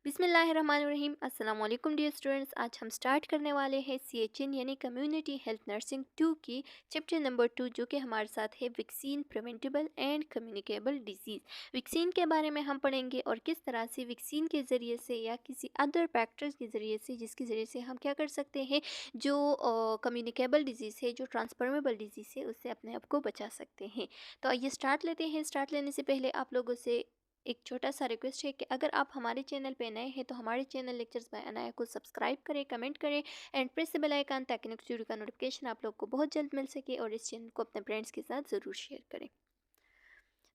बिस्मिल्लाहिर्रहमानिर्रहीम। अस्सलाम वालेकुम डियर स्टूडेंट्स। आज हम स्टार्ट करने वाले हैं CHN यानी कम्युनिटी हेल्थ नर्सिंग 2 की चैप्टर नंबर 2, जो कि हमारे साथ है vaccine preventable and communicable disease. Vaccine के बारे में हम पढ़ेंगे और किस तरह से वैक्सीन के ज़रिए से या किसी अदर फैक्टर्स के ज़रिए से जिसके ज़रिए से हम क्या कर सकते हैं, जो कम्युनिकेबल डिजीज़ है, जो ट्रांसफॉर्मेबल डिजीज़ है, उससे अपने आप को बचा सकते हैं। तो आइए स्टार्ट लेते हैं। स्टार्ट लेने से पहले आप लोगों से एक छोटा सा रिक्वेस्ट है कि अगर आप हमारे चैनल पे नए हैं तो हमारे चैनल लेक्चर्स बाय अनाया को सब्सक्राइब करें, कमेंट करें and press the bell icon, ताकि नेक्स्ट वीडियो का नोटिफिकेशन आप लोग को बहुत जल्द मिल सके, और इस चैनल को अपने फ्रेंड्स के साथ ज़रूर शेयर करें।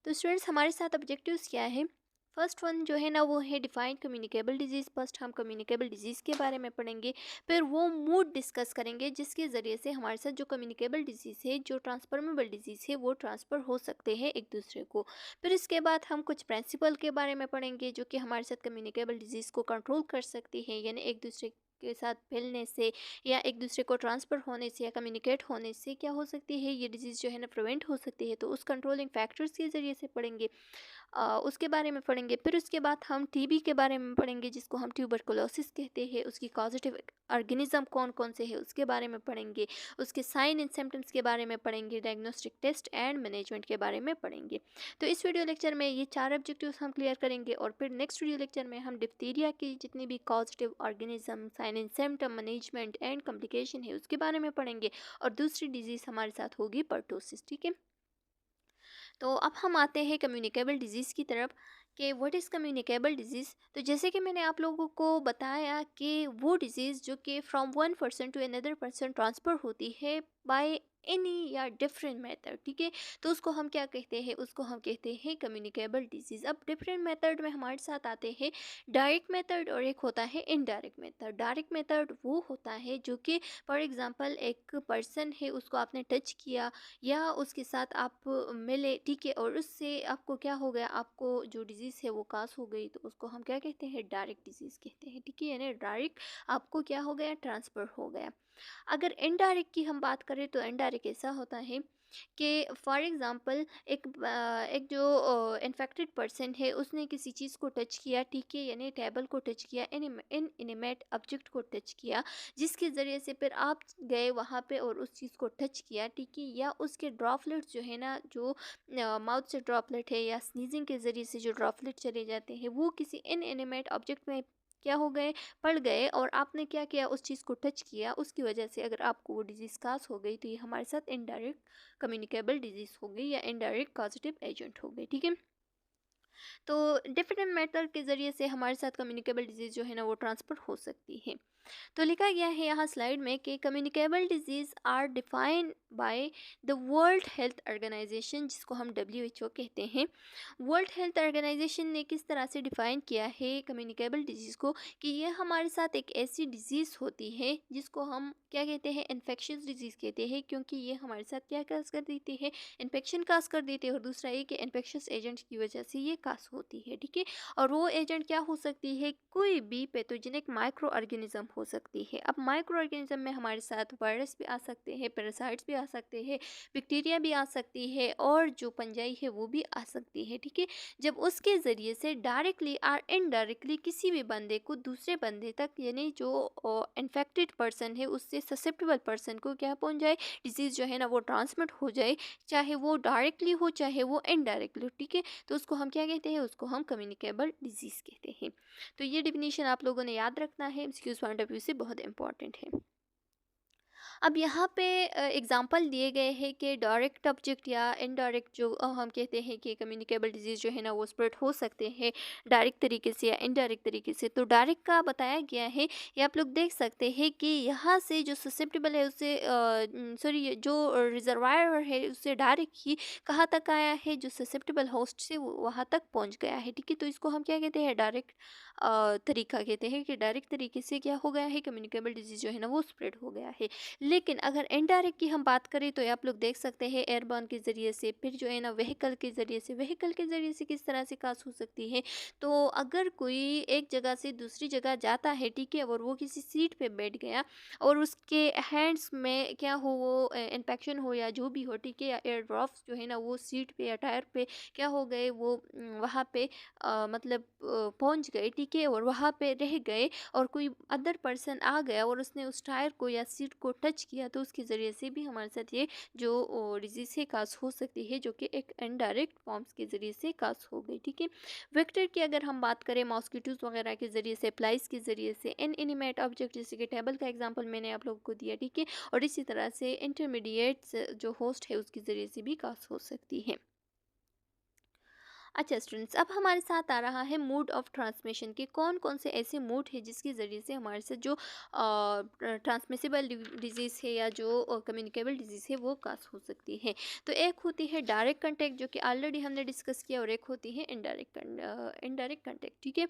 तो स्टूडेंट्स, हमारे साथ ऑब्जेक्टिव्स क्या है? फर्स्ट वन जो है ना, वो है डिफाइन कम्युनिकेबल डिजीज़। फर्स्ट हम कम्युनिकेबल डिजीज़ के बारे में पढ़ेंगे, फिर वो मूड डिस्कस करेंगे जिसके ज़रिए से हमारे साथ जो कम्युनिकेबल डिजीज़ है, जो ट्रांसफॉर्मेबल डिजीज़ है, वो ट्रांसफ़र हो सकते हैं एक दूसरे को। फिर इसके बाद हम कुछ प्रिंसिपल के बारे में पढ़ेंगे जो कि हमारे साथ कम्युनिकेबल डिजीज़ को कंट्रोल कर सकती है, यानी एक दूसरे के साथ फैलने से या एक दूसरे को ट्रांसफ़र होने से या कम्युनिकेट होने से क्या हो सकती है, ये डिजीज़ जो है ना प्रिवेंट हो सकती है। तो उस कंट्रोलिंग फैक्टर्स के ज़रिए से पढ़ेंगे, उसके बारे में पढ़ेंगे। फिर उसके बाद हम टीबी के बारे में पढ़ेंगे, जिसको हम ट्यूबरकुलोसिस कहते हैं। उसकी कॉजेटिव ऑर्गेनिज्म कौन कौन से हैं उसके बारे में पढ़ेंगे। उसके साइन एंड सिम्टम्स के बारे में पढ़ेंगे। डायग्नोस्टिक टेस्ट एंड मैनेजमेंट के बारे में पढ़ेंगे। तो इस वीडियो लेक्चर में ये 4 ऑब्जेक्टिव्स हम क्लियर करेंगे, और फिर नेक्स्ट वीडियो लेक्चर में हम डिप्थीरिया की जितनी भी causative organism, sign and symptom, management and complication है उसके बारे में पढ़ेंगे, और दूसरी डिजीज़ हमारे साथ होगी पर्टोसिस। ठीक है। तो अब हम आते हैं कम्युनिकेबल डिजीज़ की तरफ कि व्हाट इज़ कम्युनिकेबल डिजीज़। तो जैसे कि मैंने आप लोगों को बताया कि वो डिजीज़ जो कि from one person to another person transfer होती है बाय एनी या डिफरेंट मेथड। ठीक है। तो उसको हम क्या कहते हैं, उसको हम कहते हैं कम्युनिकेबल डिजीज़। अब डिफरेंट मेथड में हमारे साथ आते हैं डायरेक्ट मेथड, और एक होता है इनडायरेक्ट मेथड। डायरेक्ट मेथड वो होता है जो कि फॉर एग्ज़ाम्पल एक पर्सन है, उसको आपने टच किया या उसके साथ आप मिले, ठीक है, और उससे आपको क्या हो गया, आपको जो डिजीज़ है वो कास हो गई, तो उसको हम क्या कहते हैं, डायरेक्ट डिजीज़ कहते हैं। ठीक है, यानी डायरेक्ट आपको क्या हो गया, ट्रांसफ़र हो गया। अगर इनडायरेक्ट की हम बात करें तो इनडायरेक्ट ऐसा होता है कि फॉर एग्ज़ाम्पल एक जो इन्फेक्टेड पर्सन है, उसने किसी चीज़ को टच किया, ठीक है, यानी टेबल को टच किया, इनएनिमेट ऑब्जेक्ट को टच किया, जिसके ज़रिए से फिर आप गए वहाँ पे और उस चीज़ को टच किया, ठीक है, या उसके ड्रॉपलेट्स जो है ना, जो माउथ से ड्रॉपलेट है या स्नीजिंग के ज़रिए से जो ड्रॉपलेट चले जाते हैं, वो किसी इनएनिमेट ऑब्जेक्ट में क्या हो गए, पड़ गए, और आपने क्या किया, उस चीज़ को टच किया, उसकी वजह से अगर आपको वो डिजीज़ कास हो गई, तो ये हमारे साथ इनडायरेक्ट कम्युनिकेबल डिजीज़ हो गई या इनडायरेक्ट पॉजिटिव एजेंट हो गई। ठीक है। तो डिफरेंट मेथड के ज़रिए से हमारे साथ कम्युनिकेबल डिजीज़ जो है ना, वो ट्रांसफ़र हो सकती है। तो लिखा गया है यहाँ स्लाइड में कि communicable disease are defined by the World Health Organization, जिसको हम WHO कहते हैं। वर्ल्ड हेल्थ ऑर्गेनाइजेशन ने किस तरह से डिफ़ाइन किया है कम्युनिकेबल डिजीज़ को, कि ये हमारे साथ एक ऐसी डिज़ीज़ होती है जिसको हम क्या कहते हैं, इन्फेक्शियस डिजीज़ कहते हैं, क्योंकि ये हमारे साथ क्या काज कर देती है, इन्फेक्शन काज कर देती है, और दूसरा ये कि इन्फेक्शियस एजेंट की वजह से ये काज होती है। ठीक है। और वो एजेंट क्या हो सकती है, कोई भी पैथोजेनिक माइक्रो ऑर्गेनिज्म हो सकती है। अब माइक्रो ऑर्गेनिज्म में हमारे साथ वायरस भी आ सकते हैं, पैरासाइट्स भी आ सकते हैं, बैक्टीरिया भी आ सकती है, और जो फंजाई है वो भी आ सकती है। ठीक है। जब उसके ज़रिए से डायरेक्टली और इनडायरेक्टली किसी भी बंदे को दूसरे बंदे तक, यानी जो इन्फेक्टेड पर्सन है उससे ससेप्टेबल पर्सन को क्या पहुंच जाए, डिजीज़ जो है ना वो ट्रांसमिट हो जाए, चाहे वो डायरेक्टली हो चाहे वो इनडायरेक्टली हो। ठीक है। तो उसको हम क्या कहते हैं, उसको हम कम्युनिकेबल डिजीज़ कहते हैं। तो ये डिफिनीशन आप लोगों ने याद रखना है, एमसीक्यूज़ पॉइंट ऑफ व्यू से बहुत इंपॉर्टेंट है। अब यहाँ पे एग्जांपल दिए गए हैं कि डायरेक्ट ऑब्जेक्ट या इनडायरेक्ट जो हम कहते हैं कि कम्युनिकेबल डिजीज़ जो है ना वो स्प्रेड हो सकते हैं डायरेक्ट तरीके से या इनडायरेक्ट तरीके से। तो डायरेक्ट का बताया गया है, ये आप लोग देख सकते हैं कि यहाँ से जो ससेप्टेबल है उससे सॉरी जो रिजर्वायर है उससे डायरेक्ट ही कहाँ तक आया है, जो ससेप्टेबल होस्ट से वो वहाँ तक पहुँच गया है। ठीक है। तो इसको हम क्या कहते हैं, डायरेक्ट तरीका कहते हैं, कि डायरेक्ट तरीके से क्या हो गया है, कम्युनिकेबल डिजीज़ जो है ना वो स्प्रेड हो गया है। लेकिन अगर इनडायरेक्ट की हम बात करें तो आप लोग देख सकते हैं एयरबॉर्न के ज़रिए से, फिर जो है ना व्हीकल के ज़रिए से। व्हीकल के ज़रिए से किस तरह से कास्ट हो सकती है, तो अगर कोई एक जगह से दूसरी जगह जाता है, ठीक है, और वो किसी सीट पे बैठ गया और उसके हैंड्स में क्या हो, वो इन्फेक्शन हो या जो भी हो, ठीक है, या एयर ड्रॉप्स जो है ना वो सीट पे या टायर पे क्या हो गए, वो वहाँ पे मतलब पहुँच गए, ठीक है, और वहाँ पे रह गए, और कोई अदर पर्सन आ गया और उसने उस टायर को या सीट को टच किया, तो उसके ज़रिए से भी हमारे साथ ये जो डिजीज़ है कास हो सकती है, जो कि एक इनडायरेक्ट फॉर्म्स के ज़रिए से कास हो गई, ठीक है। वेक्टर की अगर हम बात करें मॉस्किटोज वगैरह के ज़रिए से, फ्लाइज के ज़रिए से, इनएनिमेट ऑब्जेक्ट जैसे कि टेबल का एग्जांपल मैंने आप लोगों को दिया, ठीक है, और इसी तरह से इंटरमीडिएट जो होस्ट है उसके ज़रिए से भी कास हो सकती है। अच्छा स्टूडेंट्स, अब हमारे साथ आ रहा है मोड ऑफ ट्रांसमिशन के कौन कौन से ऐसे मोड है जिसके ज़रिए से हमारे साथ जो ट्रांसमिसिबल डिजीज़ है या जो कम्युनिकेबल डिजीज़ है वो कास हो सकती है। तो एक होती है डायरेक्ट कंटेक्ट, जो कि ऑलरेडी हमने डिस्कस किया, और एक होती है इनडायरेक्ट कंटेक्ट, ठीक है।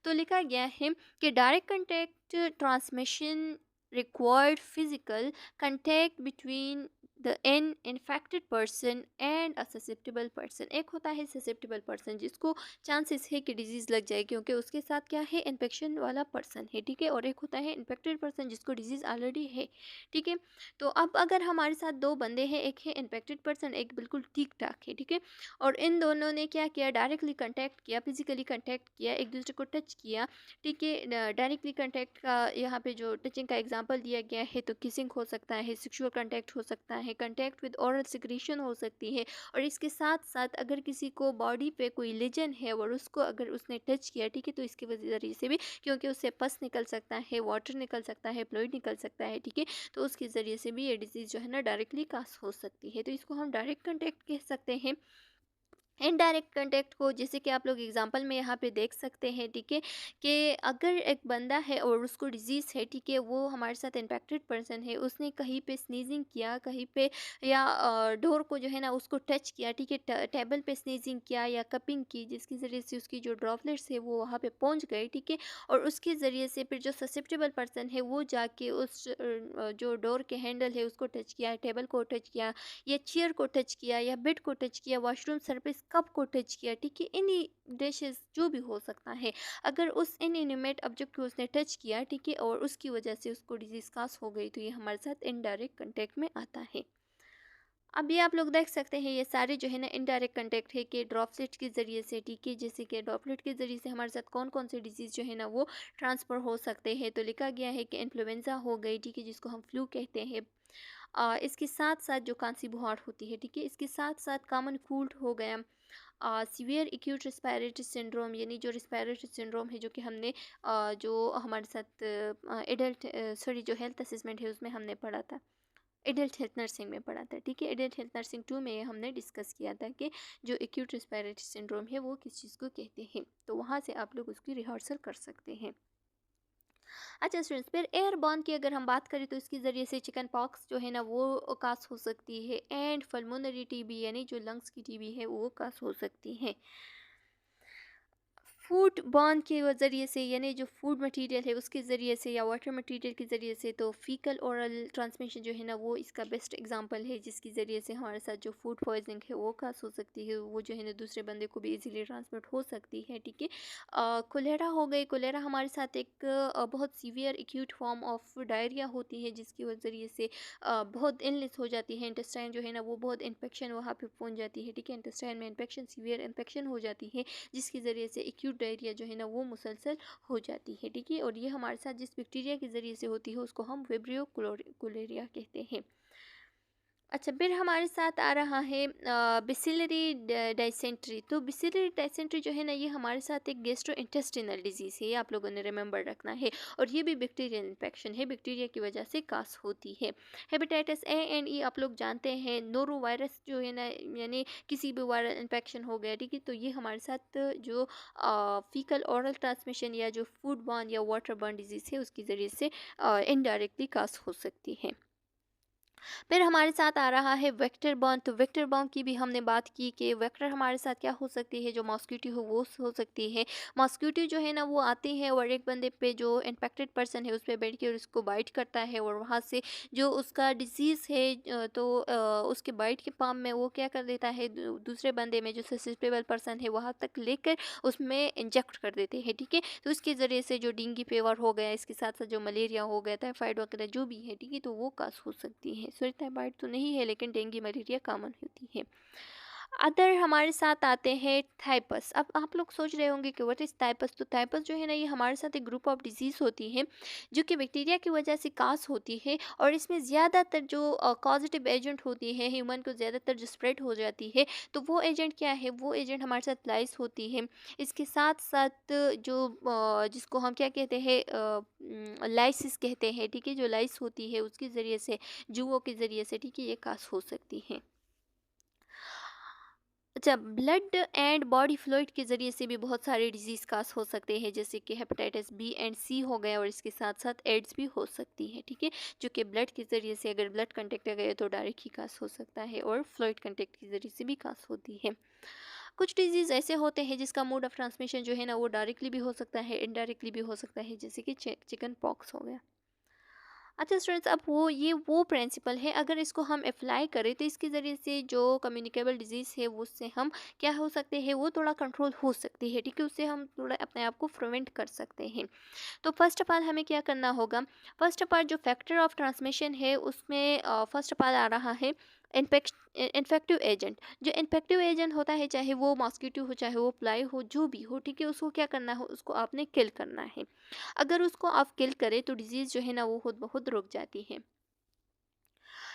तो लिखा गया है कि direct contact transmission required physical contact between the an infected person and a susceptible person। एक होता है susceptible person जिसको चांसेस है कि डिजीज़ लग जाए क्योंकि उसके साथ क्या है, इन्फेक्शन वाला पर्सन है, ठीक है, और एक होता है इन्फेक्टेड पर्सन जिसको डिजीज़ ऑलरेडी है, ठीक है। तो अब अगर हमारे साथ दो बंदे हैं, एक है इन्फेक्टेड पर्सन, एक बिल्कुल ठीक ठाक है, ठीक है, और इन दोनों ने क्या किया, डायरेक्टली कंटेक्ट किया, फिजिकली कंटेक्ट किया, एक दूसरे को टच किया, ठीक है। डायरेक्टली कंटेक्ट का यहाँ पे जो टचिंग का एग्जांपल दिया गया है, तो किसिंग हो सकता है, सेक्सुअल कंटेक्ट हो सकता है, कंटेक्ट विद ओरल सिक्रीशन हो सकती है, और इसके साथ साथ अगर किसी को बॉडी पे कोई लेजन है और उसको अगर उसने टच किया, ठीक है, तो इसके ज़रिए से भी, क्योंकि उससे पस निकल सकता है, वाटर निकल सकता है, फ्लूइड निकल सकता है, ठीक है, तो उसके ज़रिए से भी ये डिजीज़ जो है ना डायरेक्टली कास हो सकती है, तो इसको हम डायरेक्ट कंटेक्ट कह सकते हैं। इनडायरेक्ट कंटेक्ट को जैसे कि आप लोग एग्जांपल में यहाँ पे देख सकते हैं, ठीक है, कि अगर एक बंदा है और उसको डिजीज़ है, ठीक है, वो हमारे साथ इन्फेक्टेड पर्सन है, उसने कहीं पे स्नीजिंग किया, कहीं पे या डोर को जो है ना उसको टच किया, ठीक है, टेबल पे स्नीजिंग किया या कपिंग की, जिसके ज़रिए से उसकी जो ड्रॉपलेट्स है वो वहाँ पे पहुँच गए, ठीक है, और उसके ज़रिए से फिर जो ससेप्टेबल पर्सन है वो जाके उस जो डोर के हैंडल है उसको टच किया, टेबल को टच किया, या चेयर को टच किया, या बेड को टच किया, वॉशरूम सरफेस कप को टच किया, ठीक है, इन्हीं डिशेस जो भी हो सकता है, अगर उस इनएनिमेट ऑब्जेक्ट को उसने टच किया, ठीक है, और उसकी वजह से उसको डिजीज कास हो गई, तो ये हमारे साथ इनडायरेक्ट कंटेक्ट में आता है। अब ये आप लोग देख सकते हैं, ये सारे जो है ना इनडायरेक्ट कंटेक्ट है कि ड्रॉपलेट के ज़रिए से, ठीक है, जैसे कि ड्रॉपलेट के ज़रिए से हमारे साथ कौन कौन से डिजीज़ जो है ना वो ट्रांसफ़र हो सकते हैं। तो लिखा गया है कि इन्फ्लुएंजा हो गई, ठीक है, जिसको हम फ्लू कहते हैं। इसके साथ साथ जो खांसी बुखार होती है, ठीक है, इसके साथ साथ कॉमन कोल्ड हो गया, सीवियर एक्यूट रेस्पिरेटरी सिंड्रोम, यानी जो रेस्पिरेटरी सिंड्रोम है, जो कि हमने जो हमारे साथ एडल्ट सॉरी जो हेल्थ असेसमेंट है उसमें हमने पढ़ा था, एडल्ट हेल्थ नर्सिंग में पढ़ा था, ठीक है, एडल्ट हेल्थ नर्सिंग 2 में हमने डिस्कस किया था कि जो एक्यूट रेस्पिरेटरी सिंड्रोम है वो किस चीज़ को कहते हैं, तो वहाँ से आप लोग उसकी रिहर्सल कर सकते हैं। अच्छा स्टूडेंट्स, फिर एयरबॉर्न की अगर हम बात करें तो इसके ज़रिए से चिकन पॉक्स जो है ना वो कास हो सकती है, एंड पल्मोनरी टीबी यानी जो लंग्स की टीबी है वो कास हो सकती है। फूड बर्न के ज़रिए से, यानी जो फूड मटेरियल है उसके ज़रिए से या वाटर मटेरियल के ज़रिए से, तो फीकल ओरल ट्रांसमिशन जो है ना वो इसका बेस्ट एग्जांपल है, जिसके ज़रिए से हमारे साथ जो फूड पॉइजनिंग है वो कास हो सकती है, वो जो है ना दूसरे बंदे को भी इजीली ट्रांसमिट हो सकती है, ठीक है। कोलेरा हो गई, कोलेरा हमारे साथ एक बहुत severe acute form of diarrhoea होती है, जिसकी ज़रिए से बहुत इलनेस हो जाती है, इंटेस्टाइन जो है ना वो बहुत इन्फेक्शन वहाँ पे पहुँच जाती है, ठीक है, इंटेस्टाइन में इन्फेक्शन, सीवियर इन्फेक्शन हो जाती है, जिसके ज़रिए से एक्यूट डायरिया जो है ना वो मुसलसल हो जाती है, ठीक है, और ये हमारे साथ जिस बैक्टीरिया के ज़रिए से होती है उसको हम विब्रियो कोलेरिया कहते हैं। अच्छा, फिर हमारे साथ आ रहा है बिसिलरी डाइसेंट्री। तो बिसिलरी डाइसेंट्री जो है ना ये हमारे साथ एक गेस्ट्रो इंटेस्टिनल डिजीज़ है, ये आप लोगों ने रिमेंबर रखना है, और ये भी बैक्टीरियल इन्फेक्शन है, बैक्टीरिया की वजह से कास होती है। हेपेटाइटिस ए एंड ई आप लोग जानते हैं, नोरो वायरस जो है ना, यानी किसी भी वायरल इन्फेक्शन हो गया, ठीक है, तो ये हमारे साथ जो फीकल ओरल ट्रांसमिशन या जो फूड बर्न या वाटर बर्न डिजीज़ है उसके ज़रिए से इनडायरेक्टली कास हो सकती है। फिर हमारे साथ आ रहा है वेक्टर बॉर्न। तो वेक्टर बॉर्न की भी हमने बात की कि वेक्टर हमारे साथ क्या हो सकती है, जो मॉस्किटो हो वो हो सकती है। मॉस्किटो जो है ना वो आती है और एक बंदे पे जो इन्फेक्टेड पर्सन है उस पर बैठ के और उसको बाइट करता है, और वहाँ से जो उसका डिजीज़ है उसके बाइट के पाम में वो क्या कर देता है, दूसरे बंदे में जो सस्टेबल पर्सन है वहाँ तक लेकर उसमें इंजेक्ट कर देते हैं। ठीक है, तो उसके ज़रिए से जो डेंगू फीवर हो गया, इसके साथ साथ जो मलेरिया हो गया, टाइफाइड वगैरह जो भी है, ठीक है, तो वो कास हो सकती है। सॉरी, टाइफाइड तो नहीं है लेकिन डेंगू मलेरिया कॉमन होती है। अदर हमारे साथ आते हैं थाइपस। अब आप लोग सोच रहे होंगे कि व्हाट इज़ थाइपस। तो थाइपस जो है ना, ये हमारे साथ एक ग्रुप ऑफ डिजीज़ होती है जो कि बैक्टीरिया की वजह से कास होती है, और इसमें ज़्यादातर जो कॉजेटिव एजेंट होती है ह्यूमन को ज़्यादातर जो स्प्रेड हो जाती है, तो वो एजेंट क्या है, वो एजेंट हमारे साथ लाइस होती है। इसके साथ साथ जो जिसको हम क्या कहते हैं, लाइसिस कहते हैं, ठीक है, जो लाइस होती है उसके ज़रिए से, जुओं के ज़रिए से, ठीक है, ये कास हो सकती है। अच्छा, ब्लड एंड बॉडी फ्लूइड के ज़रिए से भी बहुत सारे डिजीज़ कास हो सकते हैं, जैसे कि हेपेटाइटिस बी एंड सी हो गया, और इसके साथ साथ एड्स भी हो सकती है। ठीक है, जो कि ब्लड के ज़रिए से, अगर ब्लड कंटेक्ट गए तो डायरेक्ट ही कास हो सकता है, और फ्लूइड कंटेक्ट के ज़रिए से भी कास होती है। कुछ डिजीज़ ऐसे होते हैं जिसका मोड ऑफ ट्रांसमिशन जो है ना वो डायरेक्टली भी हो सकता है, इनडायरेक्टली भी हो सकता है, जैसे कि चिकन पॉक्स हो गया। अच्छा स्टूडेंट्स, अब वो प्रिंसिपल है, अगर इसको हम अप्लाई करें तो इसके ज़रिए से जो कम्युनिकेबल डिजीज़ है वो उससे हम क्या हो सकते हैं, वो थोड़ा कंट्रोल हो सकती है। ठीक है, उससे हम थोड़ा अपने आप को प्रिवेंट कर सकते हैं। तो फर्स्ट ऑफ ऑल हमें क्या करना होगा, फर्स्ट ऑफ ऑल जो फैक्टर ऑफ ट्रांसमिशन है उसमें फर्स्ट ऑफ ऑल आ रहा है इन्फेक्टिव एजेंट। जो इन्फेक्टिव एजेंट होता है, चाहे वो मॉस्किटो हो, चाहे वो फ्लाई हो, जो भी हो, ठीक है, उसको क्या करना हो, उसको आपने किल करना है। अगर उसको आप किल करें तो डिजीज़ जो है ना वो खुद ब खुद रुक जाती है।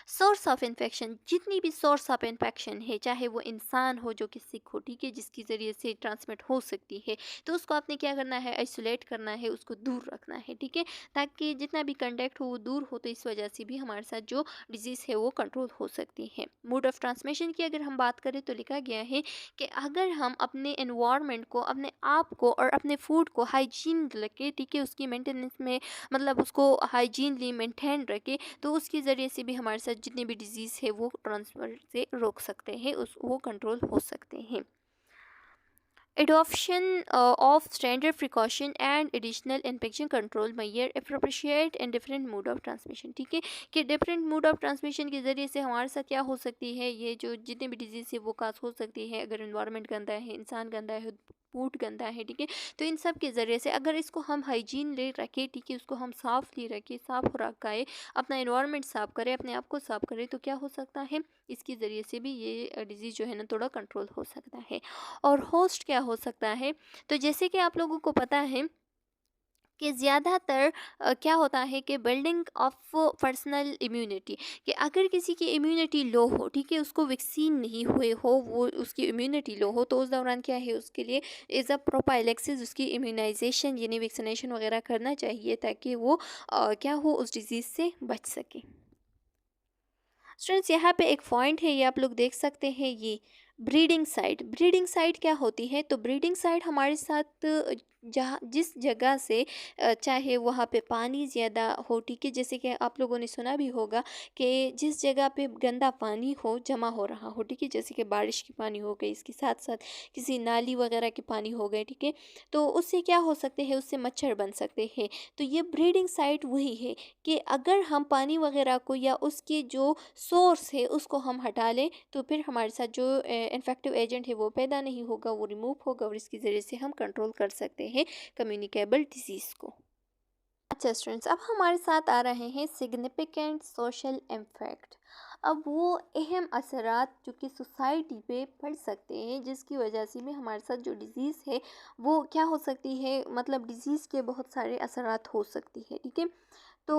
सोर्स ऑफ इन्फेक्शन, जितनी भी सोर्स ऑफ इन्फेक्शन है, चाहे वो इंसान हो जो कि सिक हो, ठीक है, जिसके ज़रिए से ट्रांसमिट हो सकती है, तो उसको आपने क्या करना है, आइसोलेट करना है, उसको दूर रखना है। ठीक है, ताकि जितना भी कंटेक्ट हो वो दूर हो, तो इस वजह से भी हमारे साथ जो डिजीज़ है वो कंट्रोल हो सकती है। मोड ऑफ ट्रांसमिशन की अगर हम बात करें तो लिखा गया है कि अगर हम अपने एनवायरनमेंट को, अपने आप को और अपने फूड को हाइजीन रखें, ठीक है, उसकी मेंटेनेंस में, मतलब उसको हाइजीनली मेंटेन रखें, तो उसके ज़रिए से भी हमारे साथ जितनी भी डिजीज़ है वो ट्रांसफर से रोक सकते हैं, उस वो कंट्रोल हो सकते हैं। Adoption of standard precaution and additional infection control measure appropriate and different mode of transmission. ठीक है, कि डिफरेंट मोड ऑफ ट्रांसमिशन के ज़रिए से हमारे साथ क्या हो सकती है, ये जो जितनी भी डिजीज़ है वो कास हो सकती है, अगर इन्वायरमेंट गंदा है, इंसान गंदा है, फूड गंदा है, ठीक है, तो इन सब के ज़रिए से अगर इसको हम हाइजीन ले रखें, ठीक है, उसको हम साफ़ ले रखें, साफ़ रखाए, अपना इन्वायरमेंट साफ़ करें, अपने आप को साफ़ करें, तो क्या हो सकता है, इसके ज़रिए से भी ये डिज़ीज़ जो है ना थोड़ा कंट्रोल हो सकता है। और होस्ट क्या हो सकता है, तो जैसे कि आप लोगों को पता है कि ज़्यादातर क्या होता है कि बिल्डिंग ऑफ पर्सनल इम्यूनिटी, कि अगर किसी की इम्यूनिटी लो हो, ठीक है, उसको वैक्सीन नहीं हुए हो, वो उसकी इम्यूनिटी लो हो, तो उस दौरान क्या है, उसके लिए एज अ प्रोपाइलेक्सिस उसकी इम्यूनाइजेशन यानी वैक्सीनेशन वगैरह करना चाहिए, ताकि वो क्या हो, उस डिज़ीज़ से बच सके। स्टूडेंट्स, यहाँ पे एक पॉइंट है, ये आप लोग देख सकते हैं, ये ब्रीडिंग साइट। ब्रीडिंग साइट क्या होती है, तो ब्रीडिंग साइट हमारे साथ जहाँ जिस जगह से चाहे वहाँ पे पानी ज़्यादा हो, ठीक है, जैसे कि आप लोगों ने सुना भी होगा कि जिस जगह पे गंदा पानी हो, जमा हो रहा हो, ठीक है, जैसे कि बारिश की पानी हो गई, इसके साथ साथ किसी नाली वगैरह के पानी हो गए, ठीक है, तो उससे क्या हो सकते हैं, उससे मच्छर बन सकते हैं। तो ये ब्रीडिंग साइट वही है कि अगर हम पानी वगैरह को या उसके जो सोर्स है उसको हम हटा लें, तो फिर हमारे साथ जो इन्फेक्टिव एजेंट है वो पैदा नहीं होगा, वो रिमूव होगा, और इसके ज़रिए से हम कंट्रोल कर सकते हैं कम्युनिकेबल डिजीज़ को। अच्छा स्टूडेंट्स, अब हमारे साथ आ रहे हैं सिग्निफिकेंट सोशल इम्पैक्ट। अब वो अहम असरात जो कि सोसाइटी पे पड़ सकते हैं, जिसकी वजह से भी हमारे साथ जो डिज़ीज़ है वो क्या हो सकती है, मतलब डिज़ीज़ के बहुत सारे असरात हो सकती है। ठीक है, तो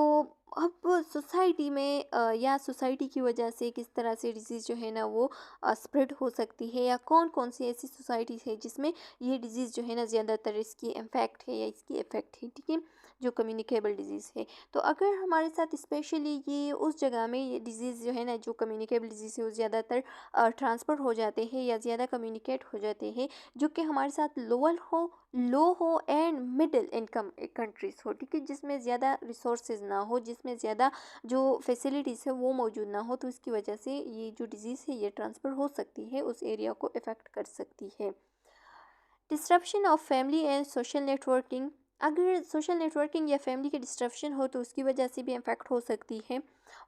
अब सोसाइटी में या सोसाइटी की वजह से किस तरह से डिज़ीज़ जो है ना वो स्प्रेड हो सकती है, या कौन कौन सी ऐसी सोसाइटी है जिसमें ये डिज़ीज़ जो है ना ज़्यादातर इसकी इम्पैक्ट है या इसकी इफ़ेक्ट है, ठीक है, जो कम्युनिकेबल डिज़ीज़ है। तो अगर हमारे साथ स्पेशली ये उस जगह में ये डिज़ीज़ जो है ना, जो कम्युनिकेबल डिज़ीज़ है वो ज़्यादातर ट्रांसफ़र हो जाते हैं या ज़्यादा कम्युनिकेट हो जाते हैं, जो कि हमारे साथ लोअर हो, लो हो एंड मिडिल इनकम कंट्रीज़ हो, ठीक है, जिसमें ज़्यादा रिसोर्सेज ना हो, जिसमें ज़्यादा जो फैसिलिटीज़ है वो मौजूद ना हो, तो इसकी वजह से ये जो डिज़ीज़ है ये ट्रांसफ़र हो सकती है, उस एरिया को इफ़ेक्ट कर सकती है। Disruption of family and social networking, अगर सोशल नेटवर्किंग या फैमिली की डिस्ट्रप्शन हो तो उसकी वजह से भी इम्पैक्ट हो सकती है।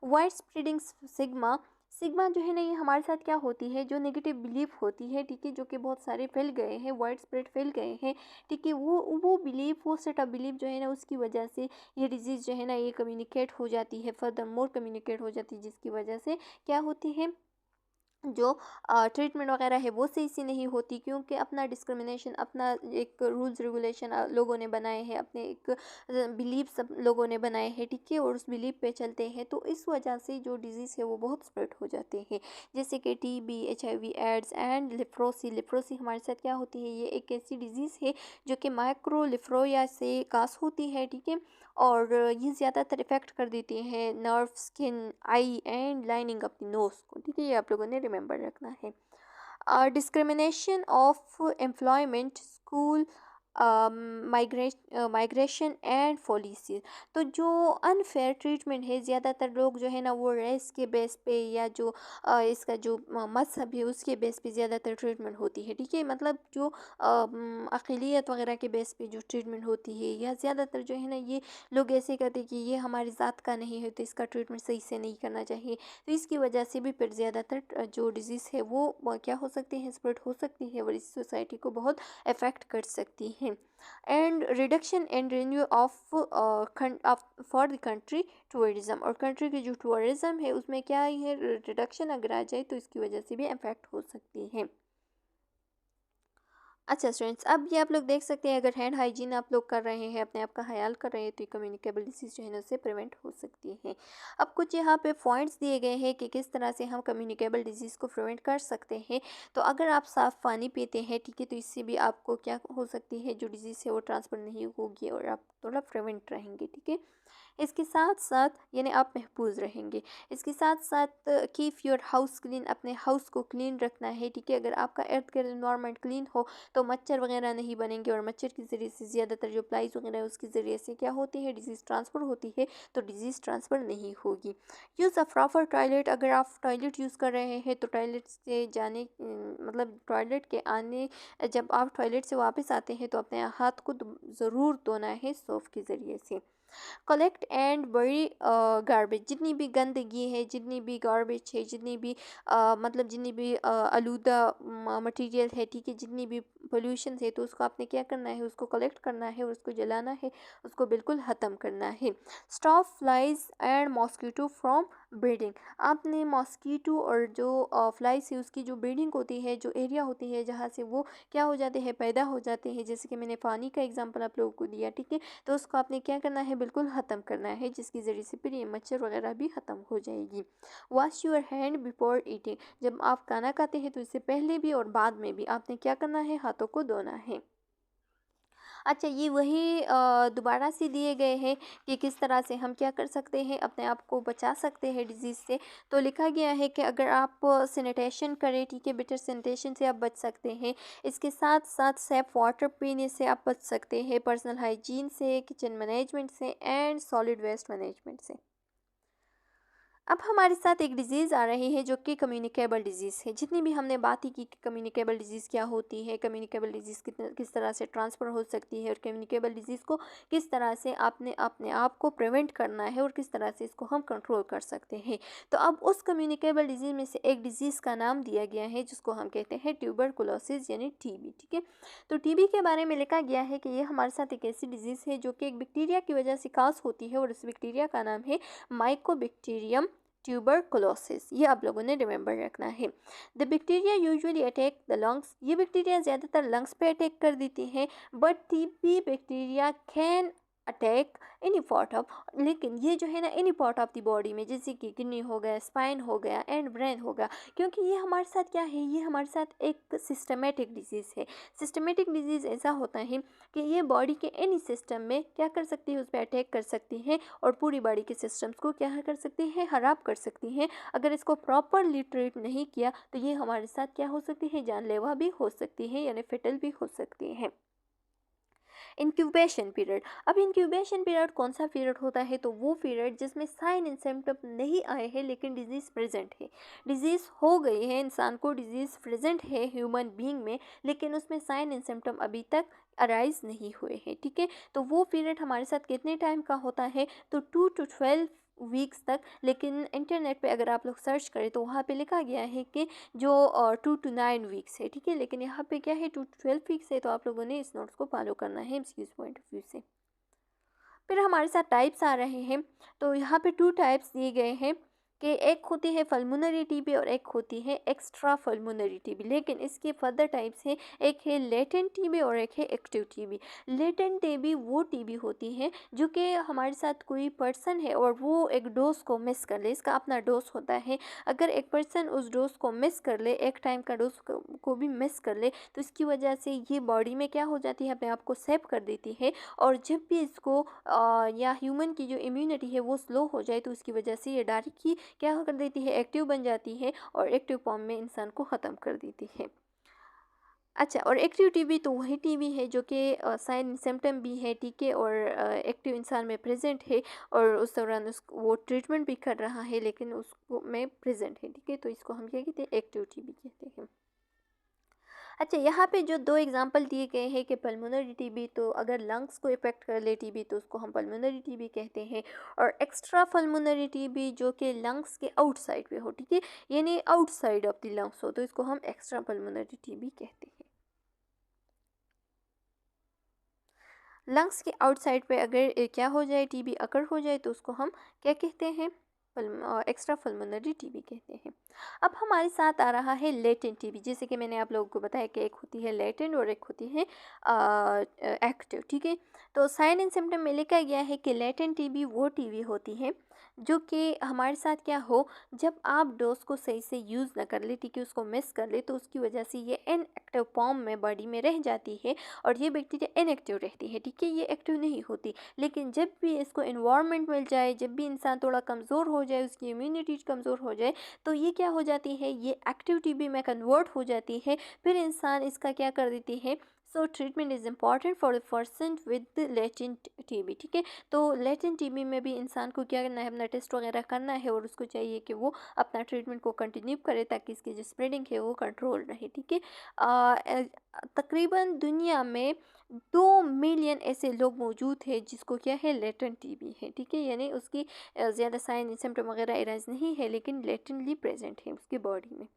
वाइड स्प्रेडिंग सिग्मा, सिग्मा जो है ना ये हमारे साथ क्या होती है, जो नेगेटिव बिलीफ होती है, ठीक है, जो कि बहुत सारे फैल गए हैं, वाइड स्प्रेड फैल गए हैं, ठीक है, वो बिलीफ, वो सेट ऑफ बिलीफ जो है ना उसकी वजह से ये डिजीज़ जो है ना ये कम्युनिकेट हो जाती है, फर्दर मोर कम्युनिकेट हो जाती है, जिसकी वजह से क्या होती है, जो ट्रीटमेंट वगैरह है वो सही से नहीं होती, क्योंकि अपना डिस्क्रिमिनेशन, अपना एक रूल्स रेगुलेशन लोगों ने बनाए हैं, अपने एक बिलीव सब लोगों ने बनाए हैं, ठीक है, और उस बिलीव पे चलते हैं, तो इस वजह से जो डिज़ीज़ है वो बहुत स्प्रेड हो जाते हैं, जैसे कि TB, HIV AIDS and leprosy. Leprosy हमारे साथ क्या होती है, ये एक ऐसी डिज़ीज़ है जो कि माइक्रो लिफ्रोया से कास होती है, ठीक है, और ये ज़्यादातर इफ़ेक्ट कर देती हैं nerve, skin, eye and lining of the nose को, ठीक है, ये आप लोगों ने रिमेंबर रखना है। Discrimination of employment, school, migration and policies, तो जो अनफेयर ट्रीटमेंट है, ज़्यादातर लोग जो है ना वो रेस के बेस पे या जो इसका जो मजहब है उसके बेस पे ज़्यादातर ट्रीटमेंट होती है, ठीक है, मतलब जो अक़लियत वगैरह के बेस पे जो ट्रीटमेंट होती है, या ज़्यादातर जो है ना ये लोग ऐसे कहते हैं कि ये हमारी ज़ात का नहीं है तो इसका ट्रीटमेंट सही से नहीं करना चाहिए, तो इसकी वजह से भी फिर ज़्यादातर जो डिज़ीज़ है वो क्या हो सकती है, स्प्रेड हो सकती है, और इस सोसाइटी को बहुत अफेक्ट कर सकती हैं। And reduction and renew of for the country tourism, और कंट्री की जो टूरिज़्म है उसमें क्या है, रिडक्शन अगर आ जाए तो इसकी वजह से भी इम्पैक्ट हो सकती है। अच्छा स्टूडेंट्स, अब ये आप लोग देख सकते हैं, अगर हैंड हाइजीन आप लोग कर रहे हैं, अपने आप का ख्याल कर रहे हैं, तो ये कम्युनिकेबल डिसीज़ जो है ना उससे प्रिवेंट हो सकती है। अब कुछ यहाँ पे पॉइंट्स दिए गए हैं कि किस तरह से हम कम्युनिकेबल डिजीज़ को प्रिवेंट कर सकते हैं। तो अगर आप साफ़ पानी पीते हैं, ठीक है, तो इससे भी आपको क्या हो सकती है, जो डिज़ीज़ है वो ट्रांसफ़र नहीं होगी और आप थोड़ा प्रिवेंट रहेंगे, ठीक है। इसके साथ साथ यानी आप महफूज रहेंगे। इसके साथ साथ कीप योर हाउस क्लीन, अपने हाउस को क्लीन रखना है, ठीक है, अगर आपका इर्द गिर्द इन्वायरमेंट क्लीन हो तो मच्छर वगैरह नहीं बनेंगे, और मच्छर के ज़रिए से ज़्यादातर जो प्लाइज वगैरह है उसके ज़रिए से क्या होती है, डिजीज़ ट्रांसफ़र होती है, तो डिजीज़ ट्रांसफ़र नहीं होगी। यूज़ अ प्रॉपर टॉयलेट, अगर आप टॉयलेट यूज़ कर रहे हैं तो टॉयलेट से जाने मतलब टॉयलेट के आने, जब आप टॉयलेट से वापस आते हैं तो अपने हाथ को ज़रूर धोना है सोप के ज़रिए से। कलेक्ट एंड बरी गार्बेज, जितनी भी गंदगी है, जितनी भी गार्बेज है, जितनी भी मतलब जितनी भी आलूदा मटेरियल है, ठीक है, जितनी भी पोल्यूशन है, तो उसको आपने क्या करना है, उसको कलेक्ट करना है और उसको जलाना है, उसको बिल्कुल ख़त्म करना है। Stop flies and mosquito from breeding, आपने मॉस्किटो और जो फ्लाइज है उसकी जो ब्रीडिंग होती है, जो एरिया होती है जहाँ से वो क्या हो जाते हैं, पैदा हो जाते हैं, जैसे कि मैंने पानी का एग्जांपल आप लोगों को दिया, ठीक है, तो उसको आपने क्या करना है, बिल्कुल ख़त्म करना है, जिसके ज़रिए से फिर ये मच्छर वगैरह भी ख़त्म हो जाएगी। Wash your hand before eating, जब आप खाना खाते हैं तो इससे पहले भी और बाद में भी आपने क्या करना है, हाथों को धोना है। अच्छा, ये वही दोबारा से दिए गए हैं कि किस तरह से हम क्या कर सकते हैं, अपने आप को बचा सकते हैं डिज़ीज़ से। तो लिखा गया है कि अगर आप सैनिटेशन करें, ठीक है, बेटर सैनिटेशन से आप बच सकते हैं। इसके साथ साथ सेफ वाटर पीने से आप बच सकते हैं, पर्सनल हाइजीन से, किचन मैनेजमेंट से एंड सॉलिड वेस्ट मैनेजमेंट से। अब हमारे साथ एक डिज़ीज़ आ रही है जो कि कम्युनिकेबल डिज़ीज़ है। जितनी भी हमने बातें की कि कम्युनिकेबल डिज़ीज़ क्या होती है, कम्युनिकेबल डिज़ीज़ किस तरह से ट्रांसफ़र हो सकती है, और कम्युनिकेबल डिज़ीज़ को किस तरह से आपने अपने आप को प्रिवेंट करना है, और किस तरह से इसको हम कंट्रोल कर सकते हैं। तो अब उस कम्युनिकेबल डिज़ीज़ में से एक डिज़ीज़ का नाम दिया गया है जिसको हम कहते हैं ट्यूबरकुलोसिस यानी TB, ठीक है। तो TB के बारे में लिखा गया है कि ये हमारे साथ एक ऐसी डिज़ीज़ है जो कि एक बैक्टीरिया की वजह से काज होती है, और उस बैक्टीरिया का नाम है माइकोबैक्टीरियम ट्यूबरकुलोसिस, ये आप लोगों ने रिमेंबर रखना है। The bacteria usually attack the lungs, ये बैक्टीरिया ज़्यादातर लंग्स पे अटैक कर देती हैं, but TB bacteria can attack any part of, लेकिन ये जो है ना any part of the body में, जैसे कि किडनी हो गया, स्पाइन हो गया एंड ब्रेन हो गया, क्योंकि ये हमारे साथ क्या है, ये हमारे साथ एक सिस्टमेटिक डिजीज़ है। सिस्टमेटिक डिजीज़ ऐसा होता है कि ये बॉडी के एनी सिस्टम में क्या कर सकती है, उस पर अटैक कर सकती है, और पूरी बॉडी के सिस्टम्स को क्या कर सकती है, ख़राब कर सकती हैं। अगर इसको प्रॉपरली ट्रीट नहीं किया तो ये हमारे साथ क्या हो सकती है, जानलेवा भी हो सकती है, यानी फेटल भी हो सकती है। Incubation period. अब इंक्यूबेशन पीरियड कौन सा पीरियड होता है, तो वो पीरियड जिसमें साइन एंड सिम्टम नहीं आए हैं लेकिन डिजीज़ प्रेजेंट है। डिजीज़ हो गई है, इंसान को डिजीज़ प्रेजेंट है ह्यूमन बीइंग में, लेकिन उसमें साइन एंड सिम्टम अभी तक अराइज नहीं हुए हैं, ठीक है। तो वो पीरियड हमारे साथ कितने टाइम का होता है, तो 2 to 12 वीक्स तक। लेकिन इंटरनेट पे अगर आप लोग सर्च करें तो वहाँ पे लिखा गया है कि जो 2 to 9 वीक्स है, ठीक है। लेकिन यहाँ पे क्या है, 2 to 12 वीक्स है, तो आप लोगों ने इस नोट्स को फॉलो करना है एमसीक्यूज पॉइंट ऑफ व्यू से। फिर हमारे साथ टाइप्स आ रहे हैं, तो यहाँ पे 2 टाइप्स दिए गए हैं कि एक होती है पल्मोनरी टीबी और एक होती है एक्स्ट्रा पल्मोनरी टीबी। लेकिन इसके फर्दर टाइप्स हैं, एक है लेटेंट टीबी और एक है एक्टिव टीबी। लेटेंट टीबी वो टीबी होती है जो कि हमारे साथ कोई पर्सन है और वो एक डोज को मिस कर ले, इसका अपना डोज होता है। अगर एक पर्सन उस डोज को मिस कर ले, एक टाइम का डोज को भी मिस कर ले, तो इसकी वजह से ये बॉडी में क्या हो जाती है, अपने आप को सेव कर देती है। और जब भी इसको या ह्यूमन की जो इम्यूनिटी है वो स्लो हो जाए, तो उसकी वजह से ये डायरेक्ट ही क्या कर देती है, एक्टिव बन जाती है और एक्टिव फॉर्म में इंसान को ख़त्म कर देती है। अच्छा, और एक्टिव टीबी तो वही टीबी है जो कि साइन सिम्टम भी है, ठीक है, और एक्टिव इंसान में प्रेजेंट है और उस दौरान उस वो ट्रीटमेंट भी कर रहा है लेकिन उसको में प्रेजेंट है, ठीक है। तो इसको हम क्या कहते हैं, एक्टिव टीबी कहते हैं। अच्छा, यहाँ पे जो 2 एग्जांपल दिए गए हैं कि पल्मोनरी टीबी, तो अगर लंग्स को इफेक्ट कर ले टीबी तो उसको हम पल्मोनरी टीबी कहते हैं। और एक्स्ट्रा पल्मोनरी टीबी जो कि लंग्स के आउटसाइड पे हो, ठीक है, यानी आउटसाइड ऑफ द लंग्स हो, तो इसको हम एक्स्ट्रा पल्मोनरी टीबी कहते हैं। लंग्स के आउटसाइड पे अगर क्या हो जाए, टीबी अकर हो जाए, तो उसको हम क्या कहते हैं, एक्स्ट्रा पल्मोनरी टीबी कहते हैं। अब हमारे साथ आ रहा है लेटेंट टीबी। जैसे कि मैंने आप लोगों को बताया कि एक होती है लेटेंट और एक होती है एक्टिव, ठीक है। तो साइन एंड सिम्टम में लिखा गया है कि लेटेंट टीबी वो टीबी होती है जो कि हमारे साथ क्या हो, जब आप डोज को सही से यूज़ ना कर ले, ठीक है, उसको मिस कर ले, तो उसकी वजह से ये इनएक्टिव फॉर्म में बॉडी में रह जाती है और ये बैक्टीरिया इनएक्टिव रहती है, ठीक है, ये एक्टिव नहीं होती। लेकिन जब भी इसको इन्वायरमेंट मिल जाए, जब भी इंसान थोड़ा कमज़ोर हो जाए, उसकी इम्यूनिटी कमज़ोर हो जाए, तो ये क्या हो जाती है, ये एक्टिव टीबी में कन्वर्ट हो जाती है। फिर इंसान इसका क्या कर देती है, सो treatment is important for the person with latent TB, ठीक है। तो लेटेंट टीबी में भी इंसान को क्या करना है, अपना टेस्ट वगैरह करना है और उसको चाहिए कि वो अपना ट्रीटमेंट को कंटिन्यू करे ताकि इसकी जो स्प्रेडिंग है वो कंट्रोल रहे, ठीक है। तकरीबन दुनिया में 2 मिलियन ऐसे लोग मौजूद हैं जिसको क्या है, लेटेंट टीबी है, ठीक है, यानी उसकी ज़्यादा साइन सिम्टम वगैरह इराज नहीं है लेकिन लेटेंटली प्रेजेंट है उसकी बॉडी में।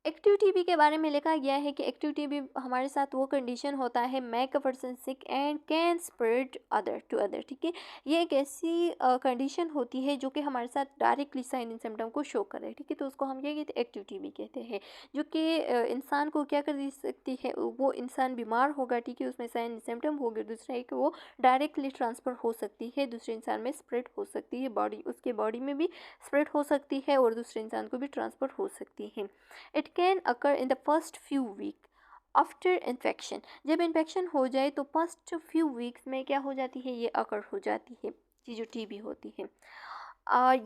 एक्टिव टीबी के बारे में लिखा गया है कि एक्टिव टीबी हमारे साथ वो कंडीशन होता है, make a person sick and can spread other to other, ठीक है। ये एक ऐसी कंडीशन होती है जो कि हमारे साथ डायरेक्टली साइन एंड सिम्टम को शो करे, ठीक है। तो उसको हम क्या कहते हैं, एक्टिव टीबी कहते हैं, जो कि इंसान को क्या कर दे सकती है, वो इंसान बीमार होगा, ठीक है, उसमें साइन एंड सिम्टम होंगे, दूसरा है कि वो डायरेक्टली ट्रांसफ़र हो सकती है, दूसरे इंसान में स्प्रेड हो सकती है, बॉडी उसके बॉडी में भी स्प्रेड हो सकती है और दूसरे इंसान को भी ट्रांसफ़र हो सकती है। It can occur in the first few week after infection. जब इन्फेक्शन हो जाए तो फर्स्ट फ्यू वीक्स में क्या हो जाती है, ये अकर हो जाती है, ये जो टीबी होती है।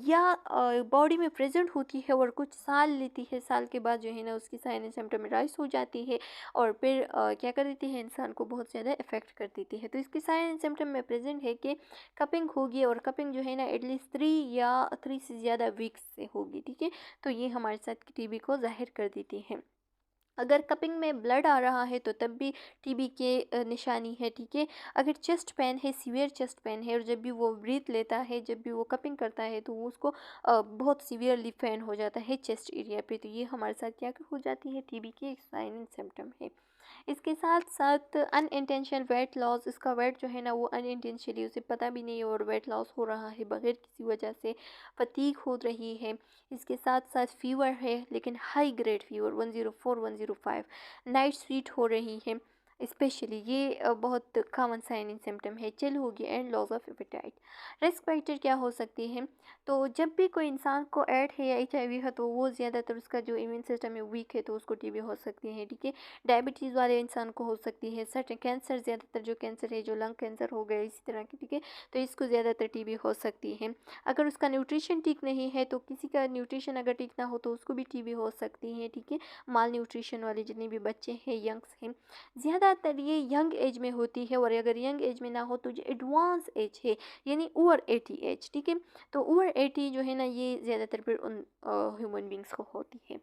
या बॉडी में प्रेजेंट होती है और कुछ साल लेती है, साल के बाद जो है ना उसकी साइन एंड सिम्टम राइज हो जाती है और फिर क्या कर देती है, इंसान को बहुत ज़्यादा इफेक्ट कर देती है। तो इसकी साइन एंड सिम्टम में प्रेजेंट है कि कपिंग होगी और कपिंग जो है ना एटलीस्ट 3 से ज़्यादा वीक्स से होगी, ठीक है। तो ये हमारे साथ टीबी को जाहिर कर देती है। अगर कपिंग में ब्लड आ रहा है तो तब भी टीबी के निशानी है, ठीक है। अगर चेस्ट पेन है, सीवियर चेस्ट पेन है और जब भी वो ब्रीथ लेता है, जब भी वो कपिंग करता है तो वो उसको बहुत सीवियरली पेन हो जाता है चेस्ट एरिया पे, तो ये हमारे साथ क्या हो जाती है, टीबी की एक साइन एंड सिम्टम है। इसके साथ साथ अनइंटेंशनल वेट लॉस, इसका वेट जो है ना वो अनइंटेंशनली उसे पता भी नहीं और वेट लॉस हो रहा है बगैर किसी वजह से, फटीग हो रही है। इसके साथ साथ फीवर है लेकिन high grade fever 104 105, night sweet हो रही है, स्पेशली ये बहुत कॉमन साइन एंड सिम्टम है। चिल होगी and loss of appetite. Risk factor क्या हो सकती है? तो जब भी कोई इंसान को एड है या HIV है तो वो ज़्यादातर उसका जो इम्यून सिस्टम है वीक है तो उसको TB हो सकती है, ठीक है। डायबिटीज़ वाले इंसान को हो सकती है। सर्टेन कैंसर, ज़्यादातर जो कैंसर है, जो लंग कैंसर हो गया इसी तरह की, ठीक है, तो इसको ज़्यादातर TB हो सकती है। अगर उसका न्यूट्रिशन ठीक नहीं है तो किसी का न्यूट्रिशन अगर ठीक ना हो तो उसको भी TB हो सकती है, ठीक है। माल न्यूट्रिशन वाले जितने भी बच्चे हैं, यंग्स हैं, ज़्यादातर ये यंग एज में होती है। और अगर यंग एज में ना हो तो जो एडवांस एज है यानी ओवर 80 एज, ठीक है, तो ओवर 80 जो है ना ये ज़्यादातर फिर उन ह्यूमन बींग्स को होती है।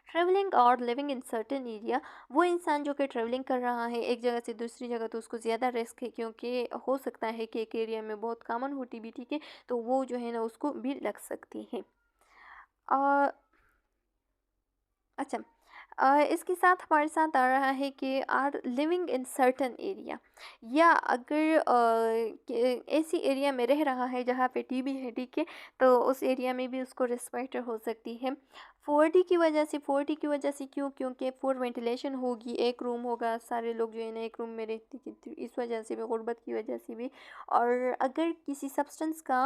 ट्रैवलिंग और लिविंग इन सर्टेन एरिया, वो इंसान जो कि ट्रैवलिंग कर रहा है एक जगह से दूसरी जगह तो उसको ज़्यादा रिस्क है, क्योंकि हो सकता है कि एक एरिया में बहुत कॉमन हो TB, ठीक है, तो वो जो है ना उसको भी लग सकती है। अ, अच्छा, इसके साथ हमारे साथ आ रहा है कि are living in certain area, या अगर ऐसी एरिया में रह रहा है जहाँ पे TB है, ठीक है, तो उस एरिया में भी उसको रिस्पाइटर हो सकती है। 4D की वजह से, 4D की वजह से क्यों? क्योंकि 4 वेंटिलेशन होगी, एक रूम होगा, सारे लोग जो है ना एक रूम में रहते हैं, तो इस वजह से भी, गुर्बत की वजह से भी। और अगर किसी सब्सटेंस का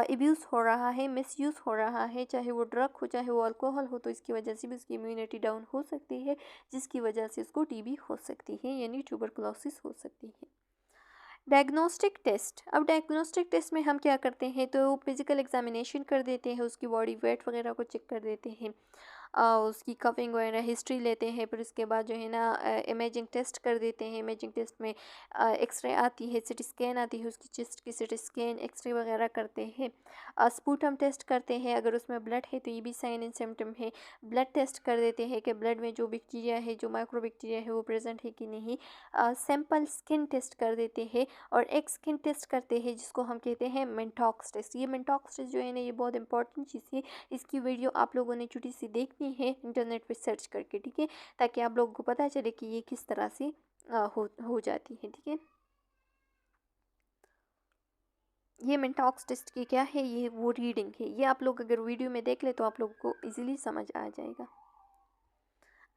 एब्यूज़ हो रहा है, मिसयूज़ हो रहा है, चाहे वो ड्रग हो चाहे वो अल्कोहल हो, तो इसकी वजह से भी उसकी इम्यूनिटी डाउन हो सकती है, जिसकी वजह से उसको TB हो सकती है यानी ट्यूबरकुलोसिस हो सकती है। डायग्नोस्टिक टेस्ट, अब डायग्नोस्टिक टेस्ट में हम क्या करते हैं तो फिज़िकल एग्जामिनेशन कर देते हैं, उसकी बॉडी वेट वगैरह को चेक कर देते हैं, उसकी कफिंग वगैरह हिस्ट्री लेते हैं, फिर उसके बाद जो है ना इमेजिंग टेस्ट कर देते हैं। इमेजिंग टेस्ट में एक्सरे आती है, CT स्कैन आती है, उसकी चेस्ट की CT स्कैन, एक्सरे वगैरह करते हैं। स्पूटम टेस्ट करते हैं, अगर उसमें ब्लड है तो ये भी साइन एंड सिम्टम है। ब्लड टेस्ट कर देते हैं कि ब्लड में जो बैक्टीरिया है, जो माइक्रो बैक्टीरिया है वो प्रेजेंट है कि नहीं। सैंपल स्किन टेस्ट कर देते हैं, और एक स्किन टेस्ट करते हैं जिसको हम कहते हैं मेंटॉक्स टेस्ट। ये मेंटॉक्स टेस्ट जो है ना ये बहुत इंपॉर्टेंट चीज़ है, इसकी वीडियो आप लोगों ने छोटी सी देखनी है इंटरनेट पे सर्च करके, ठीक है, ताकि आप लोगों को पता चले कि ये किस तरह से हो जाती है, ठीक है। ये मेंटॉक्स टेस्ट की क्या है, ये वो रीडिंग है, ये आप लोग अगर वीडियो में देख ले तो आप लोगों को इजीली समझ आ जाएगा।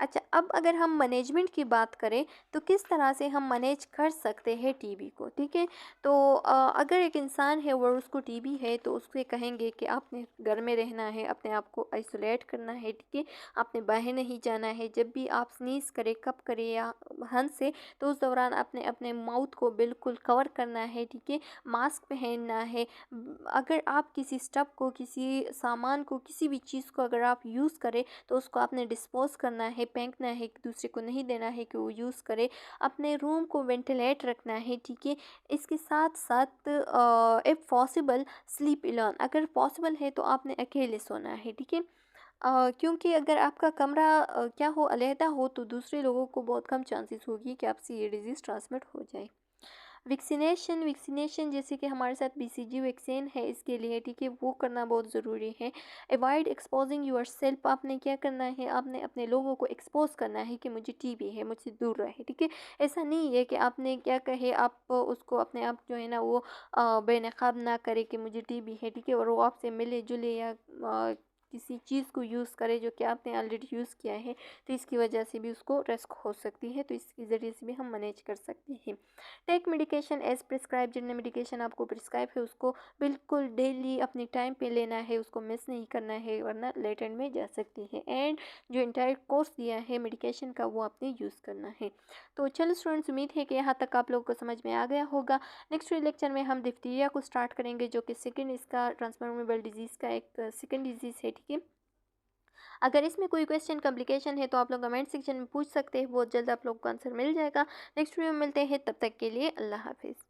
अच्छा, अब अगर हम मैनेजमेंट की बात करें तो किस तरह से हम मैनेज कर सकते हैं TB को, ठीक है। तो अगर एक इंसान है और उसको TB है तो उससे कहेंगे कि आपने घर में रहना है, अपने आप को आइसोलेट करना है, ठीक है, आपने बाहर नहीं जाना है। जब भी आप स्नीज करें, कप करें या हंसे तो उस दौरान आपने अपने माउथ को बिल्कुल कवर करना है, ठीक है, मास्क पहनना है। अगर आप किसी स्टफ को, किसी सामान को, किसी भी चीज़ को अगर आप यूज़ करें तो उसको आपने डिस्पोज करना है, फेंकना है, एक दूसरे को नहीं देना है कि वो यूज़ करे। अपने रूम को वेंटिलेट रखना है, ठीक है। इसके साथ साथ इफ़ पॉसिबल स्लीप एलोन, अगर पॉसिबल है तो आपने अकेले सोना है, ठीक है। क्योंकि अगर आपका कमरा क्या हो, अलहदा हो, तो दूसरे लोगों को बहुत कम चांसेस होगी कि आपसे ये डिज़ीज़ ट्रांसमिट हो जाए। वैक्सीनेशन, वैक्सीनेशन जैसे कि हमारे साथ BCG वैक्सीन है इसके लिए, ठीक है, वो करना बहुत ज़रूरी है। अवॉइड एक्सपोजिंग यूर सेल्फ, आपने क्या करना है, आपने अपने लोगों को एक्सपोज करना है कि मुझे TB है, मुझसे दूर रहे, ठीक है। ऐसा नहीं है कि आपने क्या कहे, आप उसको अपने आप जो है ना वो बेनकाब ना करे कि मुझे TB है, ठीक है, और वो आपसे मिले जुले या किसी चीज़ को यूज़ करे जो कि आपने ऑलरेडी यूज़ किया है, तो इसकी वजह से भी उसको रिस्क हो सकती है, तो इसके ज़रिए से भी हम मैनेज कर सकते हैं। टेक मेडिकेशन एज प्रिस्क्राइब, जितने मेडिकेशन आपको प्रिस्क्राइब है उसको बिल्कुल डेली अपने टाइम पे लेना है, उसको मिस नहीं करना है वरना लेट एंड में जा सकती है। एंड जो इंटायर कोर्स दिया है मेडिकेशन का वो आपने यूज़ करना है। तो चलो स्टूडेंट्स, उम्मीद है कि यहाँ तक आप लोगों को समझ में आ गया होगा। नेक्स्ट लेक्चर में हम डिप्थीरिया को स्टार्ट करेंगे, जो कि सेकेंड इसका ट्रांसफॉर्मेबल डिजीज़ का एक सेकेंड डिजीज़ है, ठीक है। अगर इसमें कोई क्वेश्चन कॉम्प्लिकेशन है तो आप लोग कमेंट सेक्शन में पूछ सकते हैं, बहुत जल्द आप लोग को आंसर मिल जाएगा। नेक्स्ट वीडियो में मिलते हैं, तब तक के लिए अल्लाह हाफिज़।